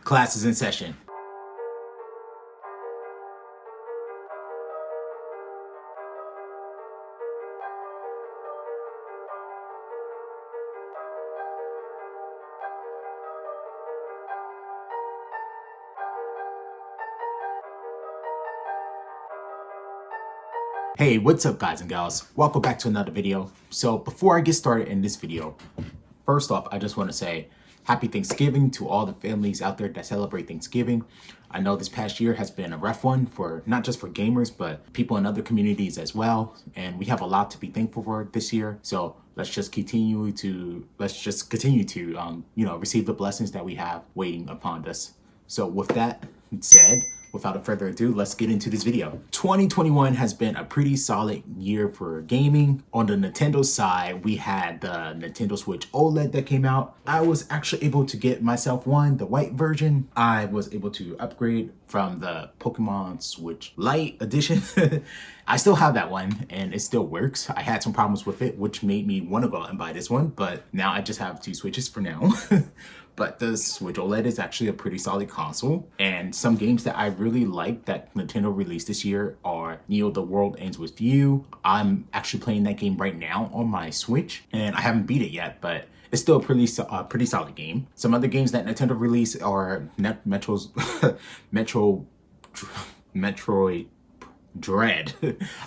Class is in session. Hey, what's up guys and gals? Welcome back to another video. So before I get started in this video, first off, I just want to say happy Thanksgiving to all the families out there that celebrate Thanksgiving. I know this past year has been a rough one for not just for gamers, but people in other communities as well. And we have a lot to be thankful for this year. So let's just continue to receive the blessings that we have waiting upon us. So with that said, without further ado, let's get into this video. 2021 has been a pretty solid year for gaming. On the Nintendo side, we had the Nintendo Switch OLED that came out. I was actually able to get myself one, the white version. I was able to upgrade from the Pokemon Switch Lite edition. I still have that one and it still works. I had some problems with it, which made me want to go out and buy this one, but now I just have two Switches for now. But the Switch OLED is actually a pretty solid console. And some games that I really like that Nintendo released this year are Neo: The World Ends With You. I'm actually playing that game right now on my Switch and I haven't beat it yet, but it's still a pretty solid game. Some other games that Nintendo released are Metroid Dread.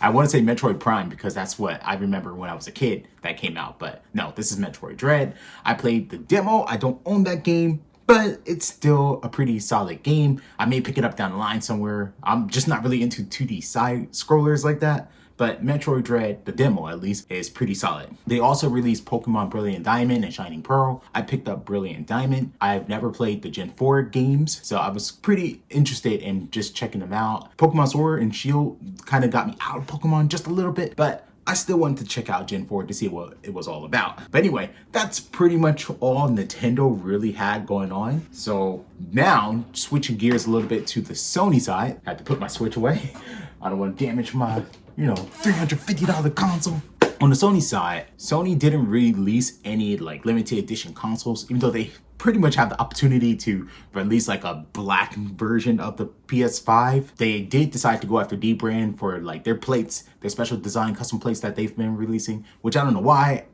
I want to say Metroid Prime because that's what I remember when I was a kid that came out, but no, this is Metroid Dread. I played the demo. I don't own that game, but it's still a pretty solid game. I may pick it up down the line somewhere. I'm just not really into 2D side scrollers like that. But Metroid Dread, the demo at least, is pretty solid. They also released Pokemon Brilliant Diamond and Shining Pearl. I picked up Brilliant Diamond. I've never played the Gen 4 games, so I was pretty interested in just checking them out. Pokemon Sword and Shield kind of got me out of Pokemon just a little bit, but I still wanted to check out Gen 4 to see what it was all about. But anyway, that's pretty much all Nintendo really had going on. So now, switching gears a little bit to the Sony side. I had to put my Switch away. I don't want to damage my $350 console. On the Sony side, Sony didn't release any like limited edition consoles, even though they pretty much have the opportunity to release like a black version of the PS5. They did decide to go after D-Brand for like their plates, their special design custom plates that they've been releasing, which I don't know why.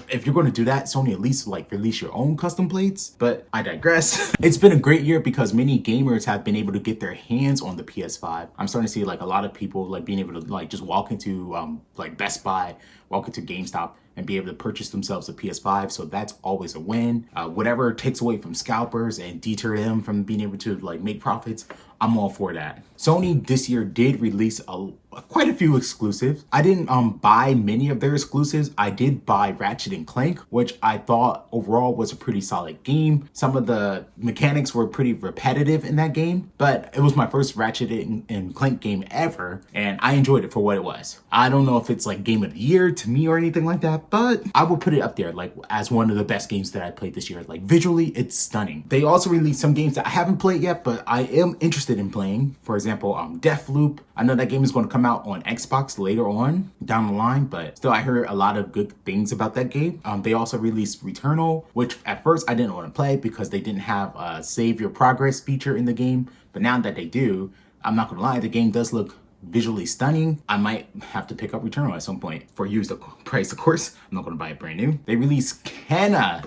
If you're going to do that, Sony at least like release your own custom plates, but I digress. It's been a great year because many gamers have been able to get their hands on the PS5. I'm starting to see like a lot of people like being able to like just walk into like Best Buy, walk into GameStop and be able to purchase themselves a PS5. So that's always a win. Whatever takes away from scalpers and deter them from being able to like make profits, I'm all for that. Sony this year did release quite a few exclusives. I didn't buy many of their exclusives. I did buy Ratchet and Clank, which I thought overall was a pretty solid game. Some of the mechanics were pretty repetitive in that game, but it was my first Ratchet and Clank game ever, and I enjoyed it for what it was. I don't know if it's like game of the year to me or anything like that, but I will put it up there like as one of the best games that I played this year. Like visually, it's stunning. They also released some games that I haven't played yet, but I am interested in playing. For example, Deathloop. I know that game is going to come out on Xbox later on down the line, but still I heard a lot of good things about that game. They also released Returnal, which at first I didn't want to play because they didn't have a save your progress feature in the game, but now that they do, I'm not gonna lie, the game does look visually stunning. I might have to pick up Returnal at some point for used price, of course. I'm not gonna buy it brand new. They released Kenna.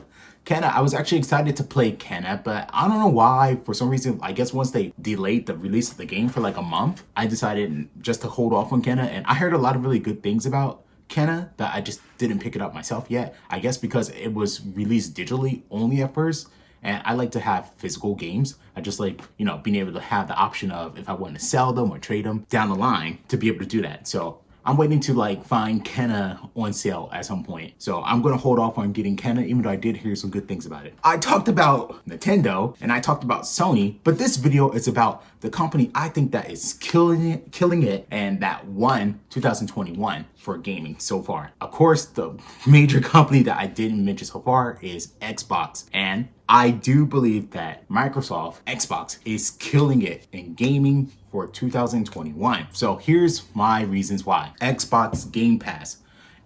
I was actually excited to play Kenna, but I don't know why. For some reason, I guess once they delayed the release of the game for like a month, I decided just to hold off on Kenna. And I heard a lot of really good things about Kenna, but I just didn't pick it up myself yet. I guess because it was released digitally only at first. And I like to have physical games. I just like, being able to have the option of if I want to sell them or trade them down the line to be able to do that. So I'm waiting to like find Kenna on sale at some point. So I'm going to hold off on getting Kenna, even though I did hear some good things about it. I talked about Nintendo and I talked about Sony, but this video is about the company I think that is killing it and that won 2021 for gaming so far. Of course, the major company that I didn't mention so far is Xbox. And I do believe that Microsoft Xbox is killing it in gaming for 2021. So here's my reasons why. Xbox Game Pass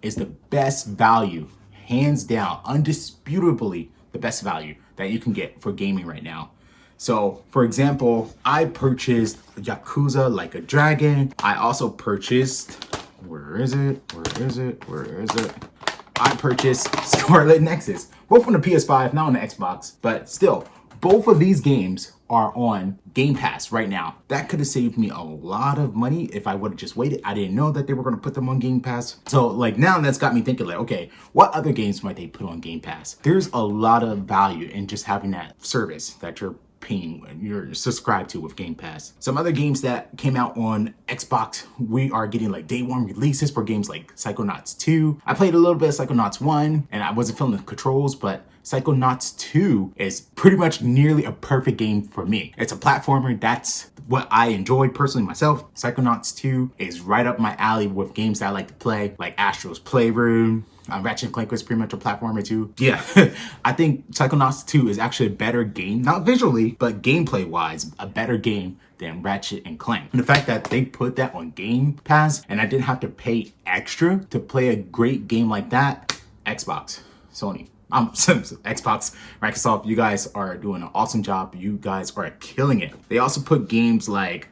is the best value, hands down, undisputably the best value that you can get for gaming right now. So, for example, I purchased Yakuza Like a Dragon. I also purchased, where is it? I purchased Scarlet Nexus, both on the PS5, not on the Xbox, but still, both of these games are on Game Pass right now. That could have saved me a lot of money if I would have just waited. I didn't know that they were going to put them on Game Pass. So like now that's got me thinking like, okay, what other games might they put on Game Pass? There's a lot of value in just having that service that you're paying when you're subscribed to with Game Pass. Some other games that came out on Xbox, we are getting like day one releases for games like Psychonauts 2. I played a little bit of Psychonauts 1 and I wasn't feeling the controls, but Psychonauts 2 is pretty much nearly a perfect game for me. It's a platformer. That's what I enjoyed personally myself. Psychonauts 2 is right up my alley with games that I like to play, like Astro's Playroom. Ratchet & Clank was pretty much a platformer too. Yeah, I think Psychonauts 2 is actually a better game, not visually, but gameplay wise, a better game than Ratchet and Clank. And the fact that they put that on Game Pass and I didn't have to pay extra to play a great game like that, Xbox, Sony. Xbox, Microsoft, you guys are doing an awesome job. You guys are killing it. They also put games like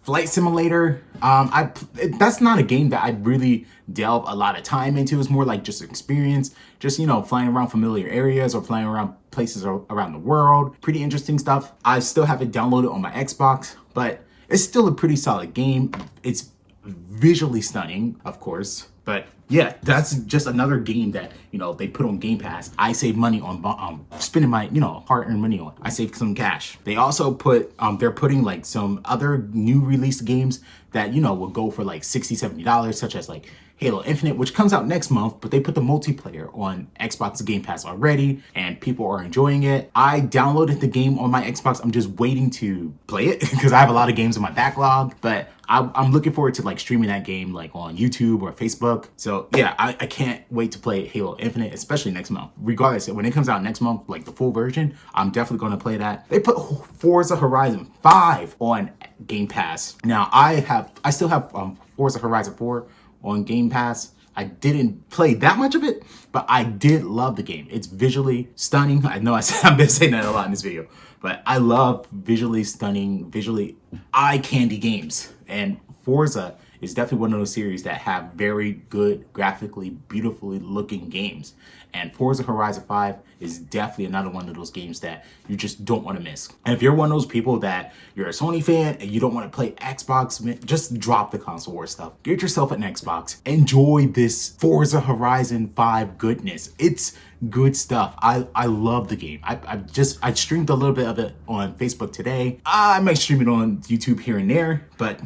Flight Simulator. That's not a game that I really delve a lot of time into. It's more like just experience, just, you know, flying around familiar areas or flying around places around the world. Pretty interesting stuff. I still have it downloaded on my Xbox, but it's still a pretty solid game. It's visually stunning, of course. But yeah, that's just another game that, you know, they put on Game Pass. I save money on spending my, you know, hard-earned money on. I saved some cash. They also put, they're putting like some other new release games that, you know, will go for like $60, $70, such as like Halo Infinite, which comes out next month, but they put the multiplayer on Xbox Game Pass already, and people are enjoying it. I downloaded the game on my Xbox. I'm just waiting to play it because I have a lot of games in my backlog, but I'm looking forward to like streaming that game like on YouTube or Facebook. So yeah, I can't wait to play Halo Infinite, especially next month. Regardless, when it comes out next month, like the full version, I'm definitely going to play that. They put Forza Horizon 5 on Game Pass. Now I still have Forza Horizon 4 on Game Pass. I didn't play that much of it, but I did love the game. It's visually stunning. I know I've been saying that a lot in this video, but I love visually stunning, visually eye candy games. And Forza is definitely one of those series that have very good, graphically, beautifully looking games. And Forza Horizon 5 is definitely another one of those games that you just don't want to miss. And if you're one of those people that you're a Sony fan and you don't want to play Xbox, just drop the console war stuff. Get yourself an Xbox. Enjoy this Forza Horizon 5 goodness. It's good stuff. I love the game. I streamed a little bit of it on Facebook today. I might stream it on YouTube here and there, but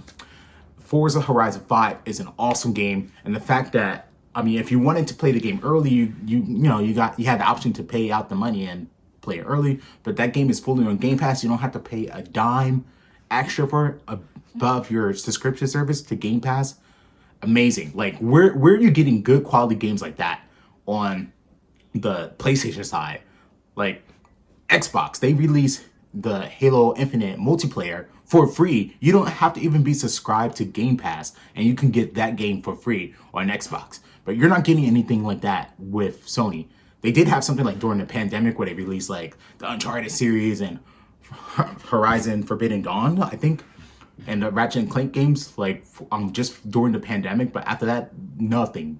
Forza Horizon 5 is an awesome game. And the fact that, I mean, if you wanted to play the game early, you had the option to pay out the money and play it early, but that game is fully on Game Pass. You don't have to pay a dime extra for it above your subscription service to Game Pass. Amazing. Like, where are you getting good quality games like that on the PlayStation side? Like Xbox, they release the Halo Infinite multiplayer for free. You don't have to even be subscribed to Game Pass, and you can get that game for free on Xbox. But you're not getting anything like that with Sony. They did have something like during the pandemic where they released like the Uncharted series and Horizon Forbidden Dawn, I think, and the Ratchet and Clank games, like just during the pandemic. But after that, nothing.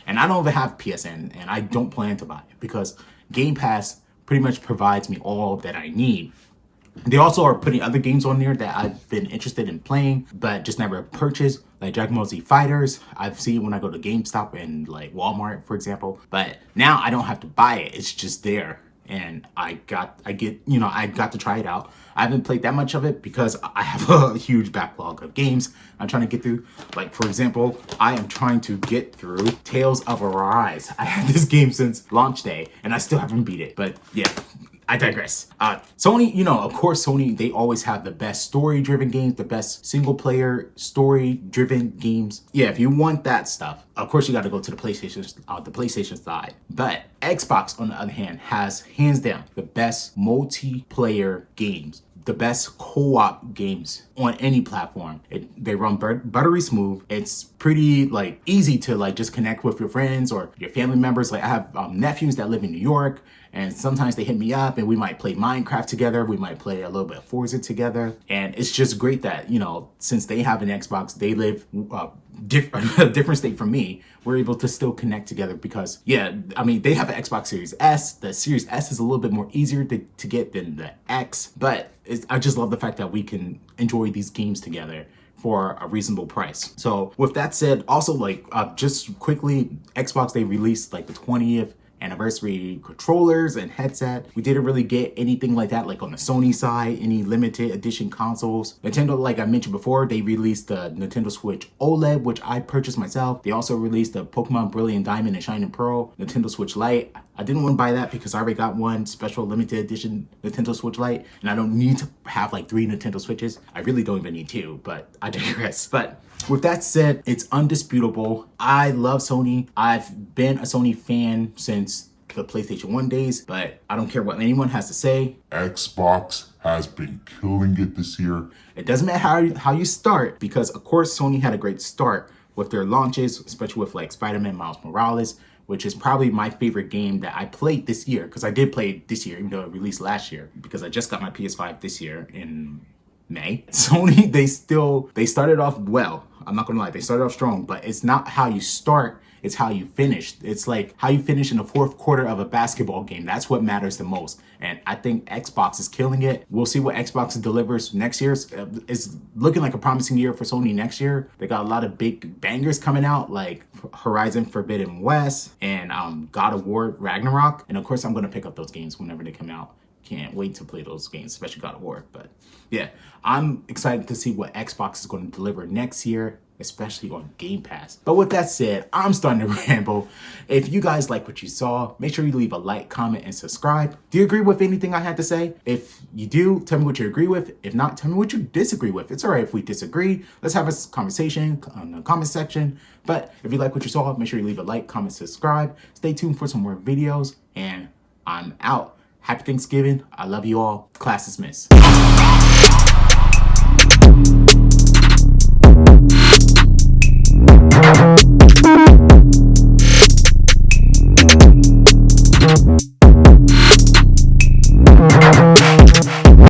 And I don't even have PSN, and I don't plan to buy it because Game Pass pretty much provides me all that I need. They also are putting other games on there that I've been interested in playing, but just never purchased, like Dragon Ball Z Fighters. I've seen it when I go to GameStop and like Walmart, for example. But now I don't have to buy it; it's just there, and I got to try it out. I haven't played that much of it because I have a huge backlog of games I'm trying to get through. Like, for example, I am trying to get through Tales of Arise. I had this game since launch day, and I still haven't beat it. But yeah, I digress. Sony, of course, Sony, they always have the best story-driven games, the best single-player story-driven games. Yeah, if you want that stuff, of course, you got to go to the PlayStation side. But Xbox, on the other hand, has hands down the best multiplayer games. the best co-op games on any platform. They run buttery smooth. It's pretty like easy to like just connect with your friends or your family members. Like I have nephews that live in New York, and sometimes they hit me up and we might play Minecraft together. We might play a little bit of Forza together. And it's just great that, you know, since they have an Xbox, they live a different state from me, we're able to still connect together because, yeah, I mean, they have an Xbox Series S. The Series S is a little bit more easier to get than the X, but I just love the fact that we can enjoy these games together for a reasonable price. So with that said, also like just quickly, Xbox, they released like the 20th anniversary controllers and headset. We didn't really get anything like that, like on the Sony side, any limited edition consoles. Nintendo, like I mentioned before, they released the Nintendo Switch OLED, which I purchased myself. They also released the Pokemon Brilliant Diamond and Shining Pearl Nintendo Switch Lite. I didn't want to buy that because I already got one special limited edition Nintendo Switch Lite, and I don't need to have like 3 Nintendo Switches. I really don't even need 2, but I digress. But with that said, it's undisputable. I love Sony. I've been a Sony fan since the PlayStation 1 days, but I don't care what anyone has to say. Xbox has been killing it this year. It doesn't matter how you start, because of course Sony had a great start with their launches, especially with like Spider-Man Miles Morales, which is probably my favorite game that I played this year, because I did play it this year, even though it released last year, because I just got my PS5 this year in May. Sony, they started off well. I'm not gonna lie, they started off strong, but it's not how you start, it's how you finish. It's like how you finish in the fourth quarter of a basketball game. That's what matters the most. And I think Xbox is killing it. We'll see what Xbox delivers next year. It's looking like a promising year for Sony next year. They got a lot of big bangers coming out, like Horizon Forbidden West and God of War Ragnarok. And of course, I'm gonna pick up those games whenever they come out. Can't wait to play those games, especially God of War. But yeah, I'm excited to see what Xbox is going to deliver next year, especially on Game Pass. But with that said, I'm starting to ramble. If you guys like what you saw, make sure you leave a like, comment, and subscribe. Do you agree with anything I had to say? If you do, tell me what you agree with. If not, tell me what you disagree with. It's all right if we disagree. Let's have a conversation in the comment section. But if you like what you saw, make sure you leave a like, comment, subscribe. Stay tuned for some more videos, and I'm out. Happy Thanksgiving. I love you all. Class dismissed.